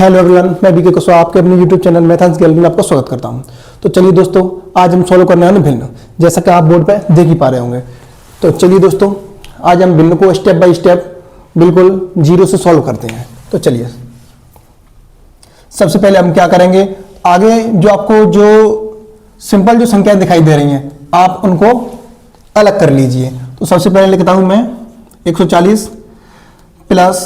Hello everyone, मैं BK Kushwaha आपके अपने यूट्यूब चैनल मैथ्स गैलरी में आपका स्वागत करता हूं। तो चलिए दोस्तों, आज हम सॉल्व करने वाले भिन्न, जैसा कि आप बोर्ड पे देख ही पा रहे होंगे। तो चलिए दोस्तों, आज हम भिन्न को स्टेप बाय स्टेप बिल्कुल जीरो से सॉल्व करते हैं। तो चलिए, सबसे पहले हम क्या करेंगे, आगे जो आपको जो सिंपल जो संख्याएं दिखाई दे रही हैं आप उनको अलग कर लीजिए। तो सबसे पहले लिखता हूं मैं 140 प्लस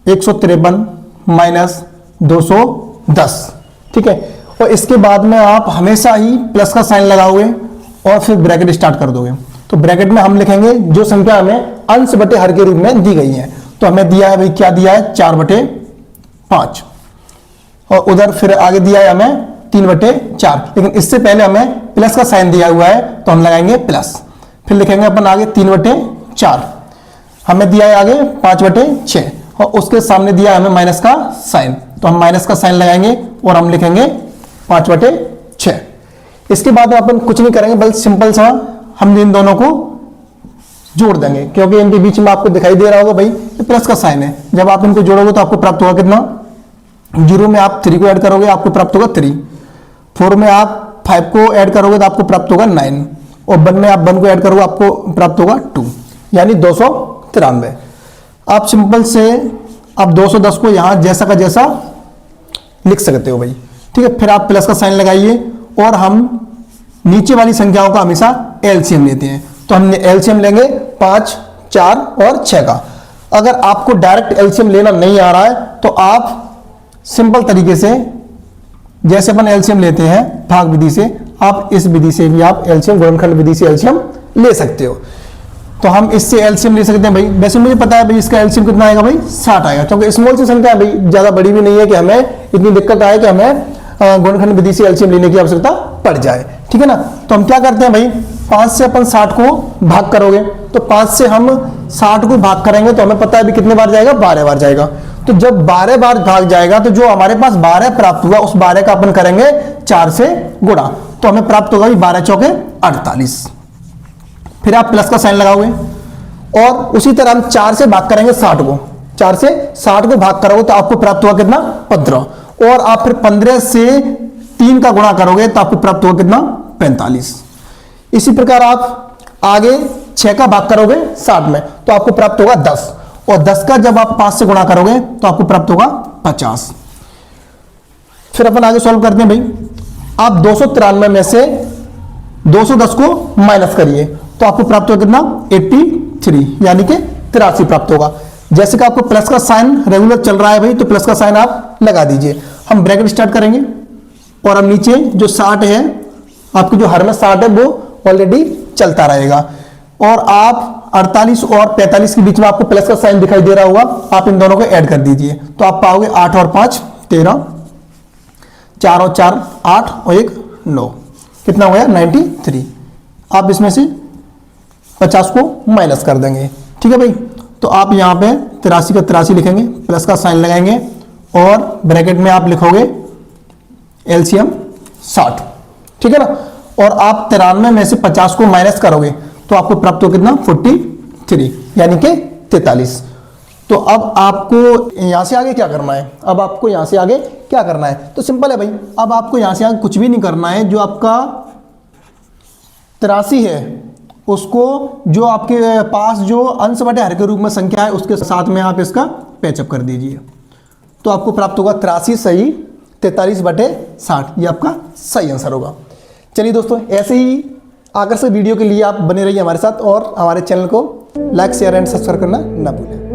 153 माइनस 210, ठीक है। और इसके बाद में आप हमेशा ही प्लस का साइन लगाओगे और फिर ब्रैकेट स्टार्ट कर दोगे। तो ब्रैकेट में हम लिखेंगे जो संख्या हमें अंश बटे हर के रूप में दी गई है। तो हमें दिया है भाई, क्या दिया है, 4/5, और उधर फिर आगे दिया है हमें 3/4, लेकिन इससे पहले हमें प्लस का साइन दिया हुआ है तो हम लगाएंगे प्लस। फिर लिखेंगे अपन आगे 3/4, हमें दिया है आगे 5/6, और उसके सामने दिया हमें माइनस का साइन, तो हम माइनस का साइन लगाएंगे और हम लिखेंगे 5/6। इसके बाद अपन कुछ नहीं करेंगे, बल्कि सिंपल सा हम इन दोनों को जोड़ देंगे, क्योंकि इनके बीच में आपको दिखाई दे रहा होगा भाई ये प्लस का साइन है। जब आप इनको जोड़ोगे तो आपको प्राप्त होगा कितना, 0 में आप 3 को ऐड करोगे आपको प्राप्त होगा 3, 4 में आप 5 को ऐड करोगे तो आपको प्राप्त होगा 9, और 1 में आप 1 को ऐड करोगे आपको प्राप्त होगा 2, यानी 293। आप सिंपल से आप 210 को यहां जैसा का जैसा लिख सकते हो भाई, ठीक है। फिर आप प्लस का साइन लगाइए, और हम नीचे वाली संख्याओं का हमेशा एलसीएम लेते हैं। तो हम एलसीएम लेंगे 5, 4 और 6 का। अगर आपको डायरेक्ट एलसीएम लेना नहीं आ रहा है तो आप सिंपल तरीके से, जैसे अपन एलसीएम लेते हैं भाग विधि से, आप इस विधि से भी आप एलसीएम, गुणनखंड विधि से एलसीएम ले सकते हो। तो हम इससे एलसीएम ले सकते हैं भाई। वैसे मुझे पता है भाई इसका एलसीएम कितना आएगा भाई, 60 आएगा, क्योंकि स्मॉल सी संख्या है भाई, ज्यादा बड़ी भी नहीं है कि हमें इतनी दिक्कत आए कि हमें गुणनखंड विधि से एलसीएम लेने की आवश्यकता पड़ जाए, ठीक है ना। तो हम क्या करते हैं भाई, 5 से अपन 60 को भाग करोगे, तो 5 से हम 60 को भाग करेंगे तो हमें पता है अभी कितने बार जाएगा, 12 बार जाएगा। तो जब 12 बार भाग जाएगा तो जो हमारे पास 12 प्राप्त हुआ उस 12 का अपन करेंगे 4 से गुणा, तो हमें प्राप्त होगा 12 चौके 48। फिर आप प्लस का साइन लगाओगे, और उसी तरह हम 4 से भाग करेंगे 60 को, 4 से 60 को भाग करोगे तो आपको प्राप्त होगा कितना, 15, और आप फिर 15 से 3 का गुणा करोगे तो आपको प्राप्त होगा कितना, 45। इसी प्रकार आप आगे 6 का भाग करोगे 60 में तो आपको प्राप्त होगा 10, और 10 का जब आप 5 से गुणा करोगे तो आपको प्राप्त होगा 50। फिर अपन आगे सॉल्व करते हैं भाई। आप 293 में से 210 को माइनस करिए तो आपको प्राप्त होगा कितना, 83, यानी कि 83 प्राप्त होगा। जैसे कि आपको प्लस का साइन रेगुलर चल रहा है भाई, तो प्लस का साइन आप लगा दीजिए। हम ब्रैकेट स्टार्ट करेंगे, और हम नीचे जो 60 है, आपकी जो हर में 60 है वो ऑलरेडी चलता रहेगा, और आप 48 और 45 के बीच में आपको प्लस का साइन दिखाई दे रहा होगा, आप इन दोनों को ऐड कर दीजिए। तो आप पाओगे 8 और 5 13, 4 और 4 8 और 1 9, कितना हो गया 93। आप इसमें से 50 को माइनस कर देंगे, ठीक है भाई। तो आप यहाँ पे 83 का 83 लिखेंगे, प्लस का साइन लगाएंगे, और ब्रैकेट में आप लिखोगे एलसीएम 60, ठीक है ना। और आप 93 में से 50 को माइनस करोगे तो आपको प्राप्त हो कितना, 43, यानी कि 43। तो अब आपको यहां से आगे क्या करना है, अब आपको यहां से आगे क्या करना है, तो सिंपल है भाई। अब आपको यहां से आगे कुछ भी नहीं करना है। जो आपका 83 है उसको, जो आपके पास जो अंश बटे हर के रूप में संख्या है उसके साथ में आप इसका पैचअप कर दीजिए, तो आपको प्राप्त होगा 83 सही 43/60, ये आपका सही आंसर होगा। चलिए दोस्तों, ऐसे ही आकर्षक वीडियो के लिए आप बने रहिए हमारे साथ, और हमारे चैनल को लाइक शेयर एंड सब्सक्राइब करना ना भूलें।